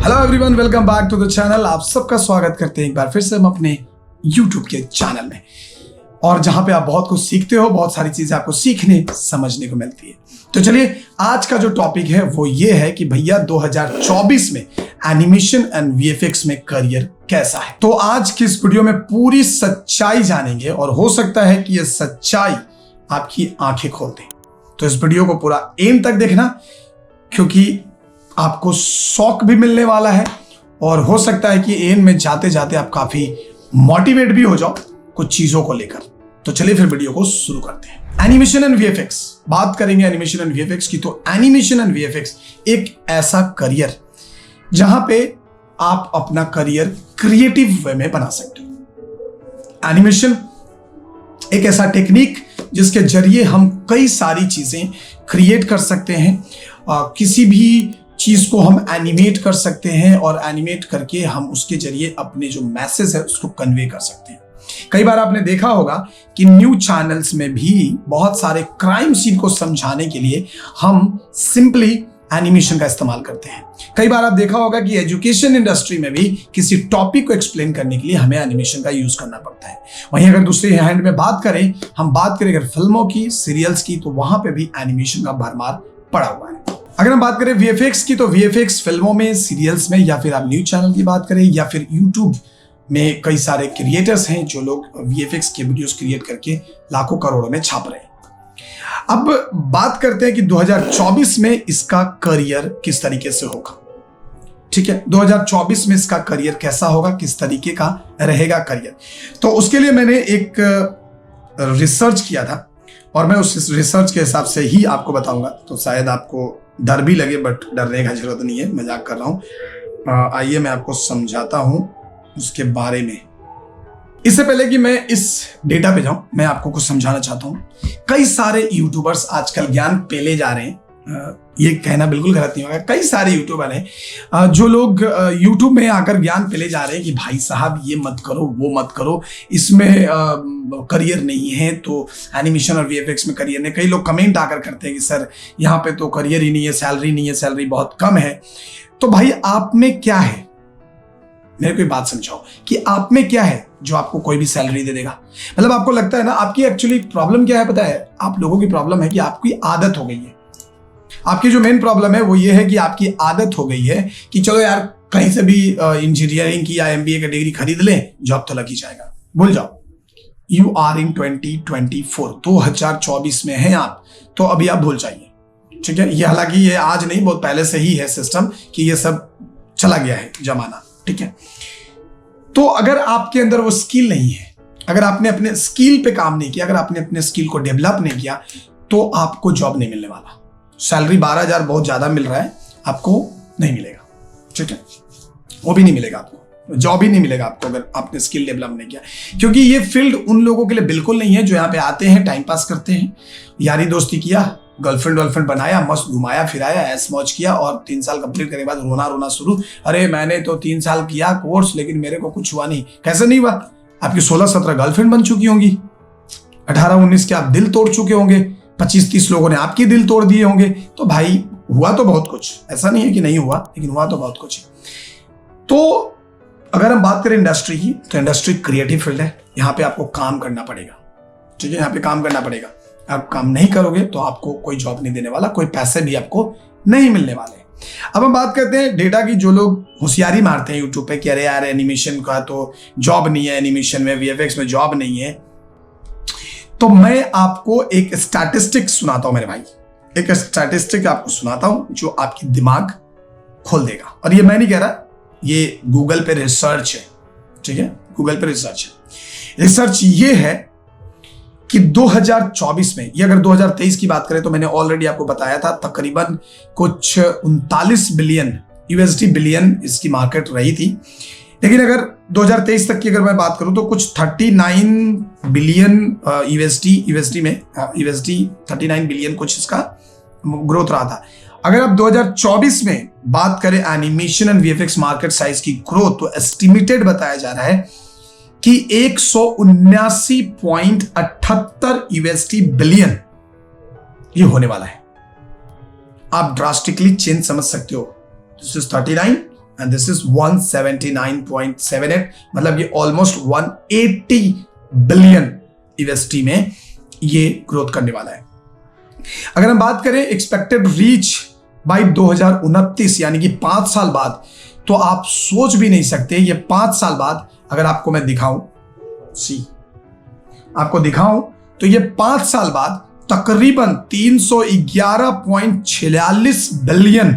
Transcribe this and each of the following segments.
Hello everyone, welcome back to the channel. आप सबका स्वागत करते हैं एक बार फिर से हम अपने YouTube के चैनल में, और जहां पे आप बहुत कुछ सीखते हो, बहुत सारी चीजें आपको सीखने समझने को मिलती है। तो चलिए, आज का जो टॉपिक है वो ये है कि भैया 2024 में एनिमेशन एंड वीएफएक्स में करियर कैसा है। तो आज की इस वीडियो में पूरी सच्चाई जानेंगे, और हो सकता है कि यह सच्चाई आपकी आंखें खोल दे। तो इस वीडियो को पूरा एंड तक देखना, क्योंकि आपको शौक भी मिलने वाला है, और हो सकता है कि एंड में जाते जाते आप काफी मोटिवेट भी हो जाओ कुछ चीजों को लेकर। तो चलिए फिर वीडियो को शुरू करते हैं। एनिमेशन एंड वीएफएक्स, बात करेंगे एनिमेशन एंड वीएफएक्स की। तो एनिमेशन एंड वीएफएक्स एक ऐसा करियर जहां पे आप अपना करियर क्रिएटिव वे में बना सकते हो। एनिमेशन एक ऐसा टेक्निक जिसके जरिए हम कई सारी चीजें क्रिएट कर सकते हैं। किसी भी चीज को हम एनिमेट कर सकते हैं, और एनिमेट करके हम उसके जरिए अपने जो मैसेज है उसको कन्वे कर सकते हैं। कई बार आपने देखा होगा कि न्यूज चैनल्स में भी बहुत सारे क्राइम सीन को समझाने के लिए हम सिंपली एनिमेशन का इस्तेमाल करते हैं। कई बार आप देखा होगा कि एजुकेशन इंडस्ट्री में भी किसी टॉपिक को एक्सप्लेन करने के लिए हमें एनिमेशन का यूज करना पड़ता है। वहीं अगर दूसरे हैंड में बात करें अगर फिल्मों की, सीरियल्स की, तो वहां पे भी एनिमेशन का भरमार पड़ा हुआ है। अगर हम बात करें वीएफएक्स की, तो वीएफएक्स फिल्मों में, सीरियल्स में, या फिर आप न्यूज चैनल की बात करें, या फिर यूट्यूब में कई सारे क्रिएटर्स हैं जो लोग वीएफएक्स के वीडियोस क्रिएट करके लाखों करोड़ों में छाप रहे हैं। अब बात करते हैं कि 2024 में इसका करियर किस तरीके से होगा। ठीक है, 2024 में इसका करियर कैसा होगा, किस तरीके का रहेगा करियर। तो उसके लिए मैंने एक रिसर्च किया था, और मैं उस रिसर्च के हिसाब से ही आपको बताऊंगा। तो शायद आपको डर भी लगे, बट डरने का जरूरत नहीं है, मजाक कर रहा हूं। आइए मैं आपको समझाता हूं उसके बारे में। इससे पहले कि मैं इस डेटा पे जाऊं, मैं आपको कुछ समझाना चाहता हूं। कई सारे यूट्यूबर्स आजकल ज्ञान पेले जा रहे हैं। ये कहना बिल्कुल गलत नहीं होगा। कई सारे यूट्यूबर हैं जो लोग यूट्यूब में आकर ज्ञान पेले जा रहे हैं कि भाई साहब ये मत करो, वो मत करो, इसमें करियर नहीं है, तो एनिमेशन और वीएफएक्स में करियर नहीं। कई लोग कमेंट आकर करते हैं कि सर यहाँ पे तो करियर ही नहीं है, सैलरी नहीं है, सैलरी बहुत कम है। तो भाई आप में क्या है, मेरे को बात समझाओ कि आप में क्या है जो आपको कोई भी सैलरी दे देगा। मतलब आपको लगता है ना, आपकी एक्चुअली प्रॉब्लम क्या है पता है? आप लोगों की प्रॉब्लम है कि आपकी आदत हो गई है। आपकी जो मेन प्रॉब्लम है वो ये है कि आपकी आदत हो गई है कि चलो यार कहीं से भी इंजीनियरिंग की या एमबीए की डिग्री खरीद लें, जॉब तो लग ही जाएगा। भूल जाओ, यू आर इन 2024, 2024 में हैं आप, तो अभी आप भूल जाइए। ठीक है, ये हालांकि ये आज नहीं, बहुत पहले से ही है सिस्टम कि ये सब चला गया है जमाना। ठीक है, तो अगर आपके अंदर वो स्किल नहीं है, अगर आपने अपने स्किल पे काम नहीं किया, अगर आपने अपने स्किल को डेवलप नहीं किया, तो आपको जॉब नहीं मिलने वाला। सैलरी 12,000 बहुत ज्यादा मिल रहा है, आपको नहीं मिलेगा। ठीक है, वो भी नहीं मिलेगा आपको, जॉब ही नहीं मिलेगा आपको अगर आपने स्किल डेवलप नहीं किया। क्योंकि ये फील्ड उन लोगों के लिए बिल्कुल नहीं है जो यहाँ पे आते हैं, टाइम पास करते हैं, यारी दोस्ती किया, गर्लफ्रेंड बनाया, मस्त घुमाया फिराया, ऐश मौज किया, और 3 साल कंप्लीट करने के बाद रोना शुरू। अरे मैंने तो 3 साल किया कोर्स, लेकिन मेरे को कुछ हुआ नहीं। कैसे नहीं हुआ? आपकी 16-17 गर्लफ्रेंड बन चुकी होंगी, 18-19 के आप दिल तोड़ चुके होंगे, 25-30 लोगों ने आपके दिल तोड़ दिए होंगे। तो भाई हुआ तो बहुत कुछ, ऐसा नहीं है कि नहीं हुआ, लेकिन हुआ तो बहुत कुछ है। तो अगर हम बात करें इंडस्ट्री की, तो इंडस्ट्री क्रिएटिव फील्ड है, यहाँ पे आपको काम करना पड़ेगा। ठीक है, यहाँ पे काम करना पड़ेगा। आप काम नहीं करोगे तो आपको कोई जॉब नहीं देने वाला, कोई पैसे भी आपको नहीं मिलने वाले। अब हम बात करते हैं डेटा की। जो लोग होशियारी मारते हैं यूट्यूब पे कि अरे यार एनिमेशन का तो जॉब नहीं है, एनिमेशन में, वीएफएक्स में जॉब नहीं है, तो मैं आपको एक स्टैटिस्टिक सुनाता हूं मेरे भाई। एक स्टैटिस्टिक आपको सुनाता हूं जो आपकी दिमाग खोल देगा। और ये मैं नहीं कह रहा, ये गूगल पे रिसर्च है। ठीक है, गूगल पे रिसर्च है। रिसर्च ये है कि 2024 में, ये अगर 2023 की बात करें तो मैंने ऑलरेडी आपको बताया था, तकरीबन कुछ 39 बिलियन यूएसडी बिलियन इसकी मार्केट रही थी। लेकिन अगर 2023 तक की अगर मैं बात करूं तो कुछ 39 बिलियन यूएसडी में, यूएसडी 39 बिलियन कुछ इसका ग्रोथ रहा था। अगर आप 2024 में बात करें animation and VFX market size की ग्रोथ, तो एस्टिमेटेड बताया जा रहा है कि 179.78 यूएसडी बिलियन ये होने वाला है। आप ड्रास्टिकली चेंज समझ सकते हो। This is 39 and this is 179.78, मतलब ये ऑलमोस्ट 180 बिलियन यूएसडी में ये ग्रोथ करने वाला है। अगर हम बात करें एक्सपेक्टेड रीच बाय 2029 यानी कि 5 साल बाद, तो आप सोच भी नहीं सकते ये 5 साल बाद अगर आपको मैं दिखाऊं, आपको दिखाऊं तो ये 5 साल बाद तकरीबन 311.46 बिलियन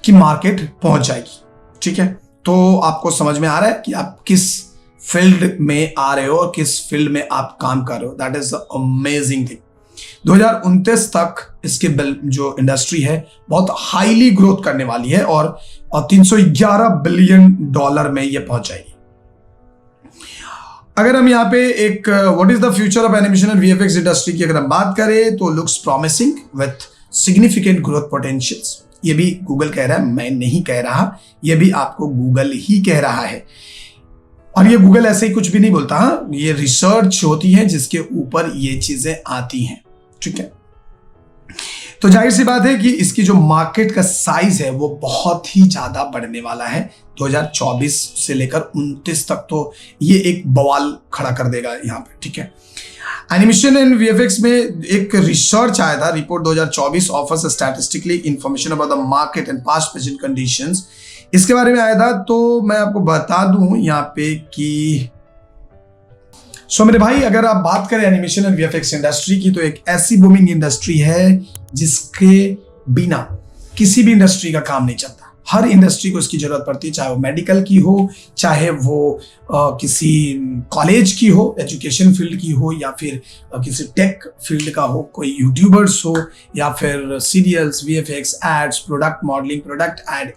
की मार्केट पहुंच जाएगी। ठीक है, तो आपको समझ में आ रहा है कि आप किस फील्ड में आ रहे हो और किस फील्ड में आप काम कर रहे हो। That is amazing thing. 2029 तक इसके जो इंडस्ट्री है बहुत हाईली ग्रोथ करने वाली है और 311 बिलियन डॉलर में ये पहुंच जाएगी। अगर हम यहाँ पे एक what is the future of animation and VFX industry की अगर हम बात करें तो looks promising with significant growth potentials. ये भी गूगल कह रहा है, मैं नहीं कह रहा, ये भी आपको गूगल ही कह रहा है। और ये गूगल ऐसे ही कुछ भी नहीं बोलता, ये रिसर्च होती है जिसके ऊपर ये चीजें आती हैं। ठीक है, तो जाहिर सी बात है कि इसकी जो मार्केट का साइज है वो बहुत ही ज्यादा बढ़ने वाला है। 2024 से लेकर 29 तक तो ये एक बवाल खड़ा कर देगा यहाँ पे। ठीक है, एनिमेशन एंड वीएफएक्स में एक रिसर्च आया था, report 2024 offers statistically information about the market and past present conditions, इसके बारे में आया था। तो मैं आपको बता दूं यहाँ पे कि मेरे भाई अगर आप बात करें एनिमेशन एंड वीएफएक्स इंडस्ट्री की, तो एक ऐसी बूमिंग इंडस्ट्री है जिसके बिना किसी भी इंडस्ट्री का काम नहीं चलता। हर इंडस्ट्री को इसकी जरूरत पड़ती है, चाहे वो मेडिकल की हो, चाहे वो किसी कॉलेज की हो, एजुकेशन फील्ड की हो, या फिर किसी टेक फील्ड का हो, कोई यूट्यूबर्स हो, या फिर serials, VFX, ads, product modelling, product ad,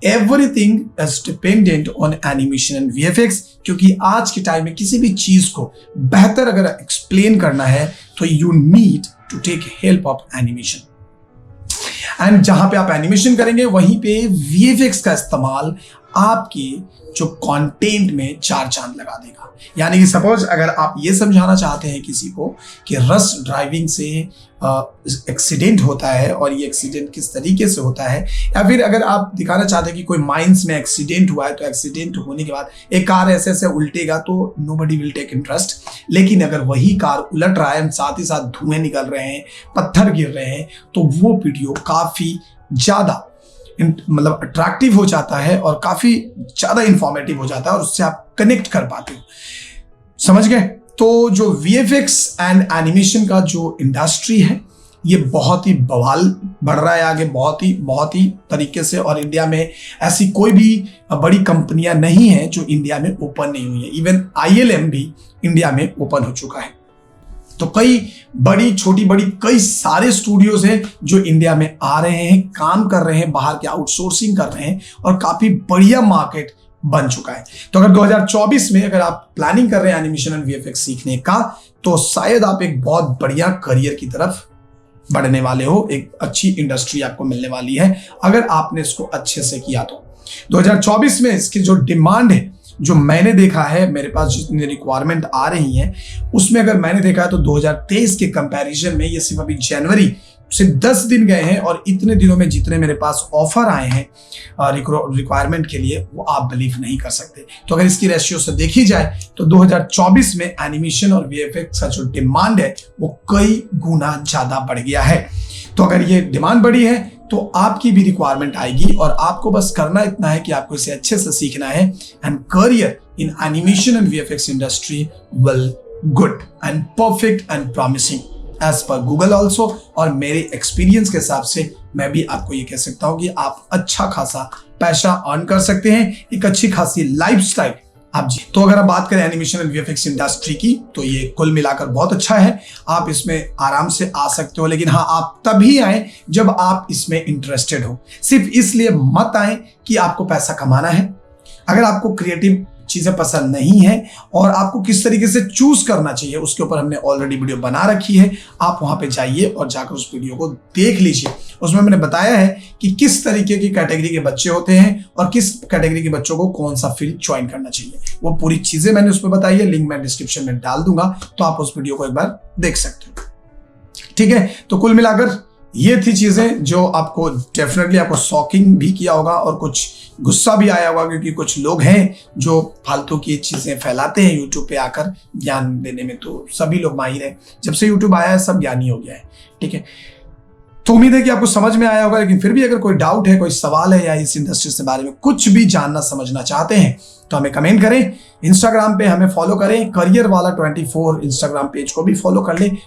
everything is dependent on animation and VFX. क्योंकि आज के टाइम में किसी भी चीज को बेहतर अगर एक्सप्लेन करना है तो you need to take help of animation. And जहां पे आप एनिमेशन करेंगे वहीं पे वीएफएक्स का इस्तेमाल आपकी जो कंटेंट में 4 चांद लगा देगा। यानी कि सपोज अगर आप ये समझाना चाहते हैं किसी को कि रश ड्राइविंग से एक्सीडेंट होता है और ये एक्सीडेंट किस तरीके से होता है, या फिर अगर आप दिखाना चाहते हैं कि कोई माइंस में एक्सीडेंट हुआ है तो एक्सीडेंट होने के बाद एक कार ऐसे ऐसे उल्टेगा तो नोबडी विल टेक इंटरेस्ट। लेकिन अगर वही कार उलट रहा है, साथ ही साथ धुएं निकल रहे हैं, पत्थर गिर रहे हैं, तो वो वीडियो काफी ज्यादा मतलब अट्रैक्टिव हो जाता है और काफी ज्यादा इंफॉर्मेटिव हो जाता है और उससे आप कनेक्ट कर पाते हो। समझ गए? तो जो वीएफएक्स एंड एनिमेशन का जो इंडस्ट्री है ये बहुत ही बवाल बढ़ रहा है आगे, बहुत ही तरीके से। और इंडिया में ऐसी कोई भी बड़ी कंपनियां नहीं है जो इंडिया में ओपन नहीं हुई है। इवन आईएलएम भी इंडिया में ओपन हो चुका है। तो कई बड़ी छोटी बड़ी कई सारे स्टूडियोज हैं जो इंडिया में आ रहे हैं, काम कर रहे हैं, बाहर के आउटसोर्सिंग कर रहे हैं और काफी बढ़िया मार्केट बन चुका है। तो अगर 2024 में अगर आप प्लानिंग कर रहे हैं एनिमेशन एंड वीएफएक्स सीखने का, तो शायद आप एक बहुत बढ़िया करियर की तरफ बढ़ने वाले हो। एक अच्छी इंडस्ट्री आपको मिलने वाली है अगर आपने इसको अच्छे से किया तो। 2024 में इसकी जो डिमांड है, जो मैंने देखा है, मेरे पास जितनी रिक्वायरमेंट आ रही है उसमें अगर मैंने देखा है तो 2023 के कंपैरिजन में ये सिर्फ अभी जनवरी से 10 दिन गए हैं और इतने दिनों में जितने मेरे पास ऑफर आए हैं रिक्वायरमेंट के लिए, वो आप बिलीव नहीं कर सकते। तो अगर इसकी रेशियो से देखी जाए तो 2024 में एनिमेशन और वीएफएक्स का जो डिमांड है वो कई गुना ज्यादा बढ़ गया है। तो अगर ये डिमांड बढ़ी है तो आपकी भी रिक्वायरमेंट आएगी और आपको बस करना इतना है कि आपको इसे अच्छे से सीखना है। And career in animation and VFX industry will good and perfect and promising as per Google also. और मेरे एक्सपीरियंस के हिसाब से मैं भी आपको ये कह सकता हूं कि आप अच्छा खासा पैसा अर्न कर सकते हैं, एक अच्छी खासी लाइफस्टाइल आप जी। तो अगर आप बात करें एनिमेशन एंड वीएफएक्स इंडस्ट्री की, तो ये कुल मिलाकर बहुत अच्छा है। आप इसमें आराम से आ सकते हो, लेकिन हाँ, आप तभी आए जब आप इसमें इंटरेस्टेड हो। सिर्फ इसलिए मत आए कि आपको पैसा कमाना है। अगर आपको क्रिएटिव चीजें पसंद नहीं है और आपको किस तरीके से चूज करना चाहिए उसके ऊपर हमने ऑलरेडी वीडियो बना रखी है। आप वहां पे जाइए और जाकर उस वीडियो को देख लीजिए। उसमें मैंने बताया है कि किस तरीके की कैटेगरी के बच्चे होते हैं और किस कैटेगरी के बच्चों को कौन सा फील्ड ज्वाइन करना चाहिए। वो पूरी चीजें मैंने उसमें बताई है, लिंक मैं डिस्क्रिप्शन में डाल दूंगा, तो आप उस वीडियो को एक बार देख सकते हो। ठीक है, तो कुल मिलाकर ये थी चीजें जो आपको डेफिनेटली आपको शॉकिंग भी किया होगा और कुछ गुस्सा भी आया होगा, क्योंकि कुछ लोग हैं जो फालतू की चीजें फैलाते हैं यूट्यूब पे आकर ज्ञान देने में। तो सभी लोग माहिर हैं, जब से यूट्यूब आया है सब ज्ञानी हो गया है, ठीक है। तो उम्मीद है कि आपको समझ में आया होगा, लेकिन फिर भी अगर कोई डाउट है, कोई सवाल है या इस इंडस्ट्री के बारे में कुछ भी जानना समझना चाहते हैं तो हमें कमेंट करें। इंस्टाग्राम पे हमें फॉलो करें, करियर वाला 24 इंस्टाग्राम पेज को भी फॉलो कर लें।